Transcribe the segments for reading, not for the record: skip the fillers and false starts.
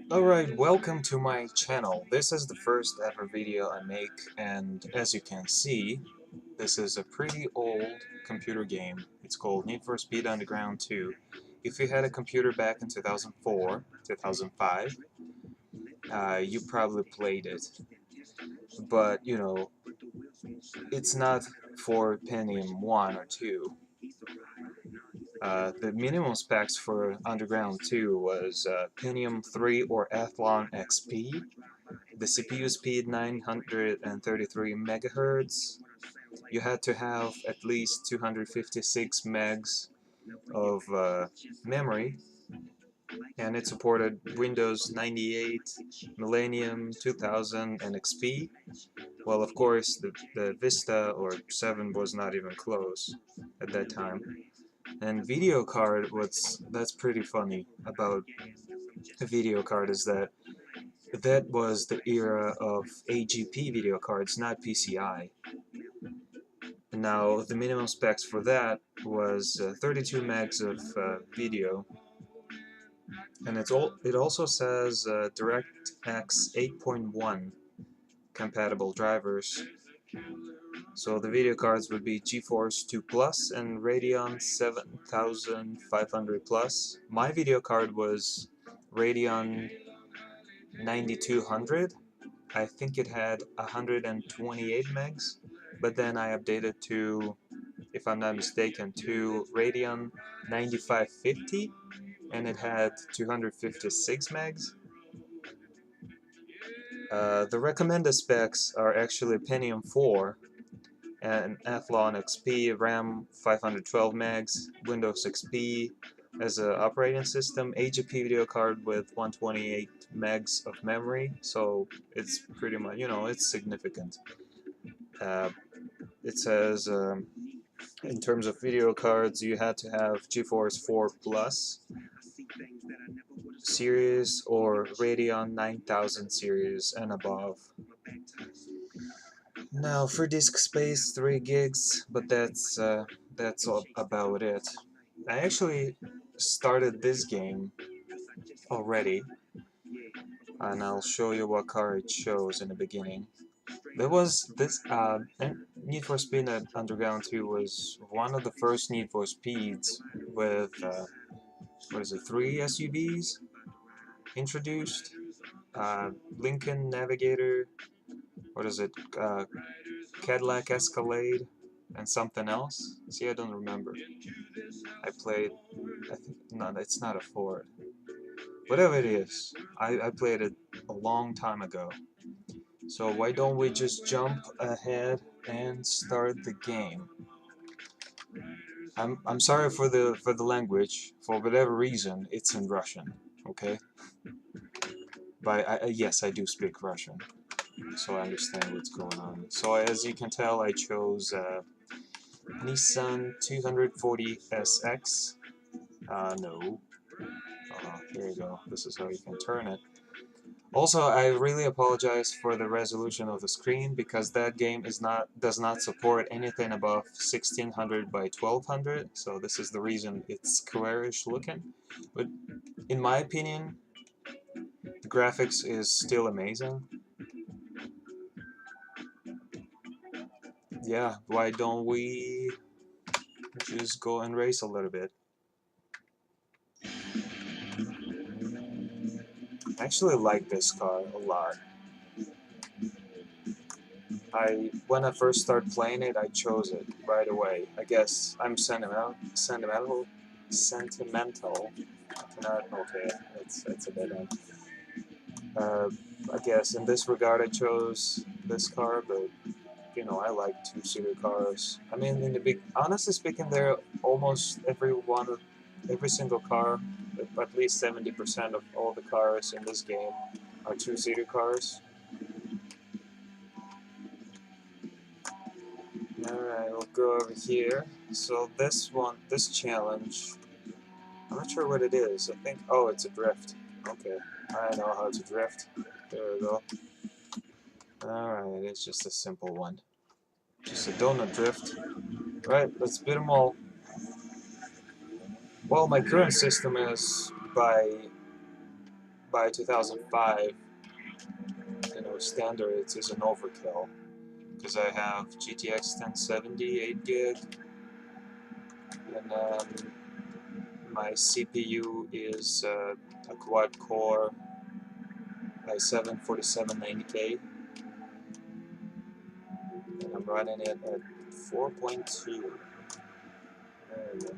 Alright, welcome to my channel. This is the first ever video I make, and as you can see, this is a pretty old computer game. It's called Need for Speed Underground 2. If you had a computer back in 2004, 2005, you probably played it. But, you know, it's not for Pentium 1 or 2. The minimum specs for Underground 2 was Pentium 3 or Athlon XP, the CPU speed 933 megahertz. You had to have at least 256 megs of memory, and it supported Windows 98, Millennium, 2000, and XP. Well, of course, the Vista or 7 was not even close at that time. And video card, that's pretty funny about a video card is that was the era of AGP video cards, not PCI. Now, the minimum specs for that was 32 megs of video, and it also says DirectX 8.1 compatible drivers. So the video cards would be GeForce 2 Plus and Radeon 7500 Plus. My video card was Radeon 9200. I think it had 128 megs, but then I updated to, if I'm not mistaken, to Radeon 9550, and it had 256 megs. The recommended specs are actually Pentium 4 and Athlon XP, RAM 512 megs, Windows XP as an operating system, AGP video card with 128 megs of memory, so it's pretty much, you know, it's significant. It says in terms of video cards, you had to have GeForce 4 Plus series or Radeon 9000 series and above. Now for disk space, 3 gigs, but that's all about it. I actually started this game already, and I'll show you what car it shows in the beginning. There was this, Need for Speed Underground 2 was one of the first Need for Speeds with, what is it, 3 SUVs introduced? Lincoln Navigator, what is it, Cadillac Escalade, and something else? See, I don't remember. I played, I think, no, it's not a Ford. Whatever it is, I played it a long time ago. So why don't we just jump ahead and start the game? I'm sorry for the language. For whatever reason, it's in Russian. Okay, but yes, I do speak Russian, so I understand what's going on. So as you can tell, I chose Nissan 240SX. No. Here you go. This is how you can turn it. Also, I really apologize for the resolution of the screen because that game does not support anything above 1600 by 1200, so this is the reason it's squarish looking. But in my opinion, the graphics is still amazing. Yeah, why don't we just go and race a little bit? I actually like this car a lot. When I first started playing it, I chose it right away. I guess I'm sentimental. Okay, it's a bit. I guess in this regard, I chose this car, but you know, I like two-seater cars. I mean, honestly speaking, they're almost every single car, at least 70% of all the cars in this game are two-seater cars. Alright, we'll go over here. So this challenge, I'm not sure what it is. I think, oh, it's a drift. Okay, I know how to drift. There we go. Alright, it's just a simple one. Just a donut drift. Right, let's beat them all. Well, my current system is by by 2005, you know, standards is an overkill because I have GTX 1070 8 gig, and my CPU is a quad core i7 4790K, and I'm running it at 4.2. There we go.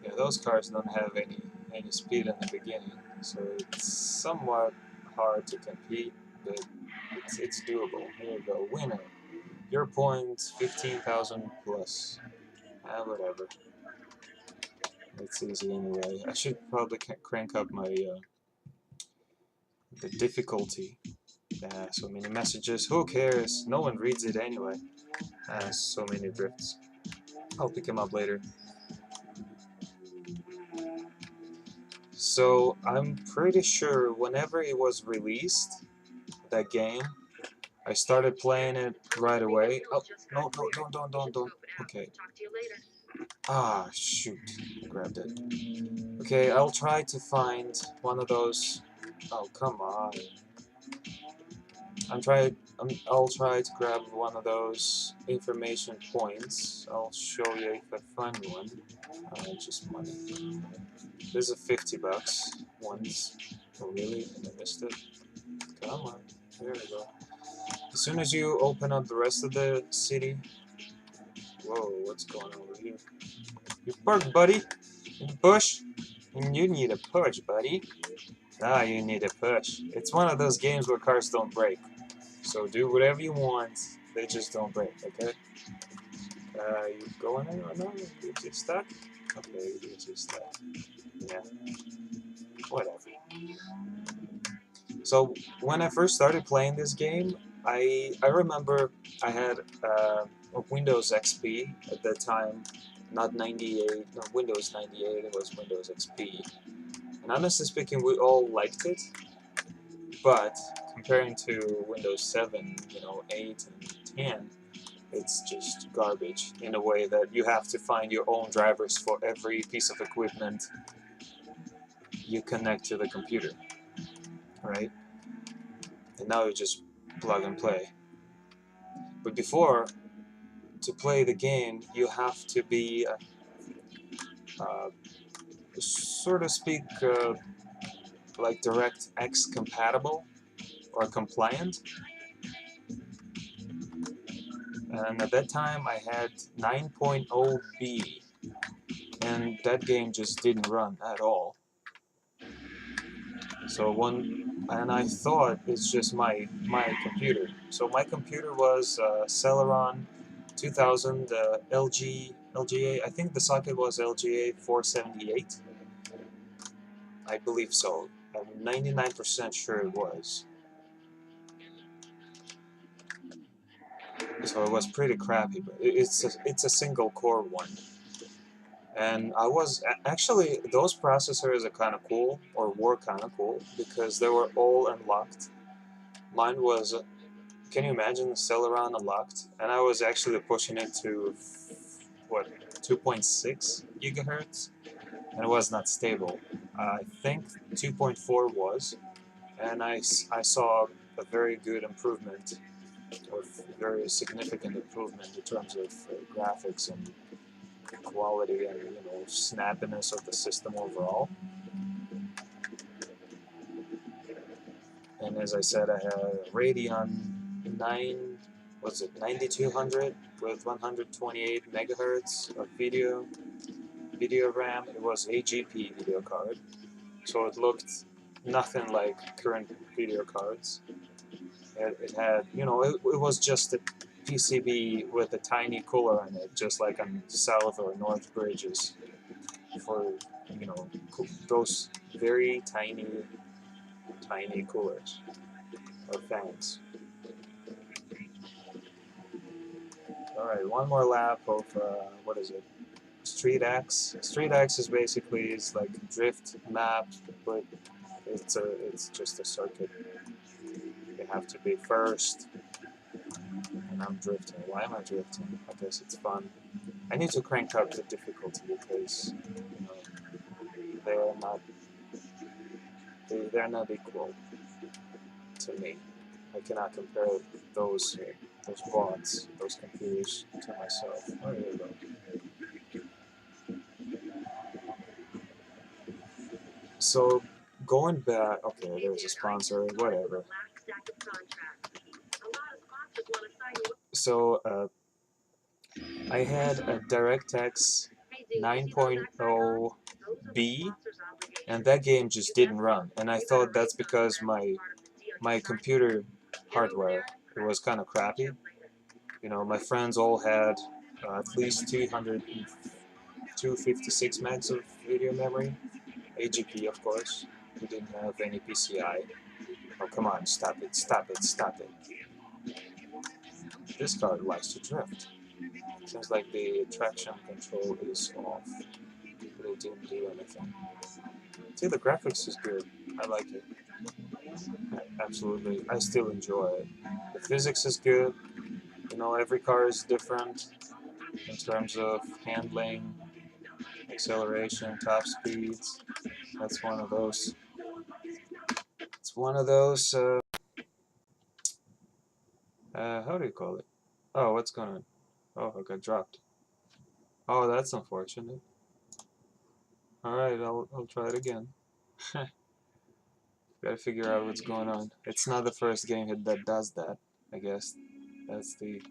Yeah, those cars don't have any speed in the beginning, so it's somewhat hard to compete, but it's doable. Here we go, winner. Your point 15,000 plus. Ah, whatever. It's easy anyway. I should probably crank up my the difficulty. So many messages. Who cares? No one reads it anyway. So many drifts. I'll pick him up later. So I'm pretty sure whenever it was released, that game, I started playing it right away. Oh, no, don't. Okay. Ah, shoot. I grabbed it. Okay, I'll try to find one of those. Oh, come on. I'll try to grab one of those information points. I'll show you if I find one. Just money. There's a 50 bucks once. Oh, really? I missed it. Come on. There we go. As soon as you open up the rest of the city. Whoa, what's going on over here? You parked, buddy. In the bush. And you need a push, buddy. Ah, you need a push. It's one of those games where cars don't break. So do whatever you want. They just don't break, okay? You going in or no? You just stuck? Okay, you just stuck. Yeah. Whatever. So when I first started playing this game, I remember I had a Windows XP at that time, not 98, no, Windows 98, it was Windows XP. And honestly speaking, we all liked it, but comparing to Windows 7, you know, 8 and 10, it's just garbage in a way that you have to find your own drivers for every piece of equipment you connect to the computer, right? And now you just plug and play. But before, to play the game, you have to be, uh, so to speak, like DirectX compatible or compliant. And at that time, I had 9.0B, and that game just didn't run at all. So and I thought it's just my computer. So my computer was Celeron 2000 LGA. I think the socket was LGA 478. I believe so. I'm 99% sure it was. So it was pretty crappy, but it's a single core one. And I was actually, those processors are kind of cool, or were kind of cool, because they were all unlocked. Mine was, can you imagine Celeron unlocked? And I was actually pushing it to, what, 2.6 gigahertz? And it was not stable. I think 2.4 was, and I saw a very good improvement, or very significant improvement in terms of graphics and quality and, you know, snappiness of the system overall. And as I said, I had a Radeon 9200 with 128 megahertz of video RAM. It was a GP video card, so it looked nothing like current video cards. It had, you know, it was just a PCB with a tiny cooler in it, just like on South or North bridges for, you know, those very tiny coolers or fans. Alright, one more lap of, what is it? Street X. Street X is basically like drift map, but it's just a circuit. You have to be first, and I'm drifting. Why am I drifting? I guess it's fun. I need to crank up the difficulty because they're not they're not equal to me. I cannot compare those bots, those computers to myself. Oh, there you go. So going back, okay, there's a sponsor, whatever. So I had a DirectX 9.0B, and that game just didn't run. And I thought that's because my computer hardware, it was kind of crappy. My friends all had at least 256 megs of video memory, AGP of course. We didn't have any PCI. Oh, come on, stop it, stop it, stop it. This card likes to drift. Seems like the traction control is off, but it didn't do anything. See, the graphics is good. I like it. Absolutely. I still enjoy it. The physics is good. Every car is different in terms of handling, acceleration, top speeds. That's one of those. It's one of those. How do you call it? Oh, what's going on? Oh, I got dropped. Oh, that's unfortunate. All right, I'll try it again. Gotta figure out what's going on. It's not the first game that does that. I guess that's the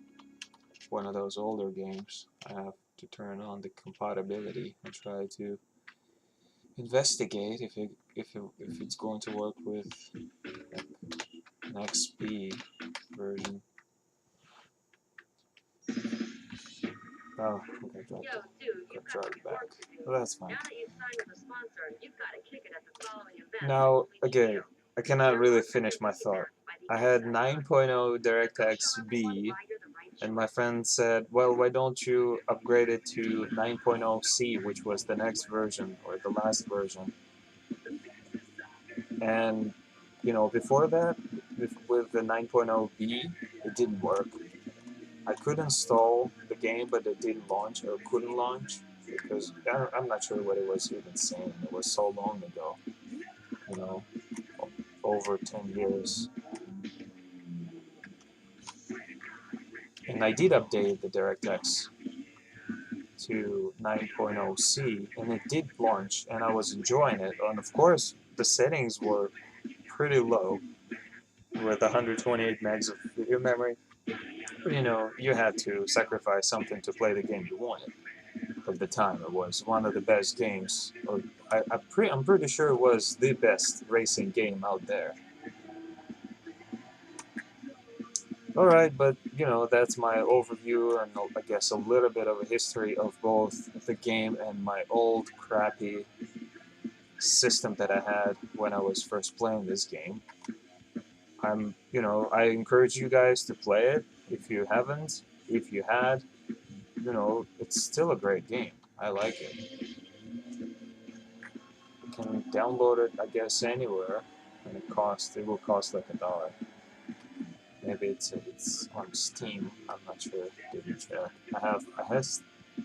one of those older games. I have to turn on the compatibility and try to investigate if it's going to work with an XP version. Oh, okay, got it back. Well, that's fine. Now, again, I cannot really finish my thought. I had 9.0 DirectX B, and my friend said, well, why don't you upgrade it to 9.0 C, which was the next version, or the last version. And, before that, with the 9.0 B, it didn't work. I could install the game, but it didn't launch, or couldn't launch, because I'm not sure what it was even saying. It was so long ago, you know, over 10 years. And I did update the DirectX to 9.0 C, and it did launch, and I was enjoying it. And of course, the settings were pretty low, with 128 megs of video memory. You had to sacrifice something to play the game you wanted. At the time, it was one of the best games, or I'm pretty sure it was the best racing game out there. Alright, but that's my overview and I guess a little bit of a history of both the game and my old crappy system that I had when I was first playing this game. I encourage you guys to play it if you haven't. If you had, it's still a great game. I like it. You can download it, I guess, anywhere, and it will cost like $1. Maybe it's on Steam. I'm not sure. Didn't check. I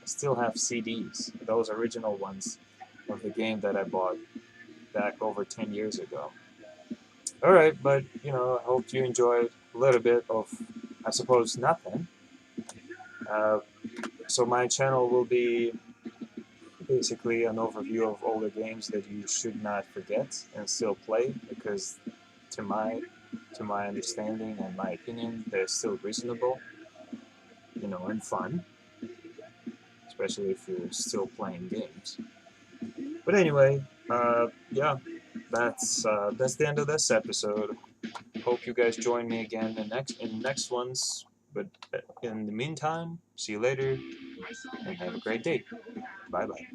still have CDs, those original ones of the game that I bought back over 10 years ago. All right, but I hope you enjoyed a little bit of, I suppose, nothing. Uh, so my channel will be basically an overview of older games that you should not forget and still play, because to my understanding and my opinion, they're still reasonable, and fun, especially if you're still playing games. But anyway, yeah, that's the end of this episode. Hope you guys join me again in next ones. But in the meantime, see you later, and have a great day. Bye bye.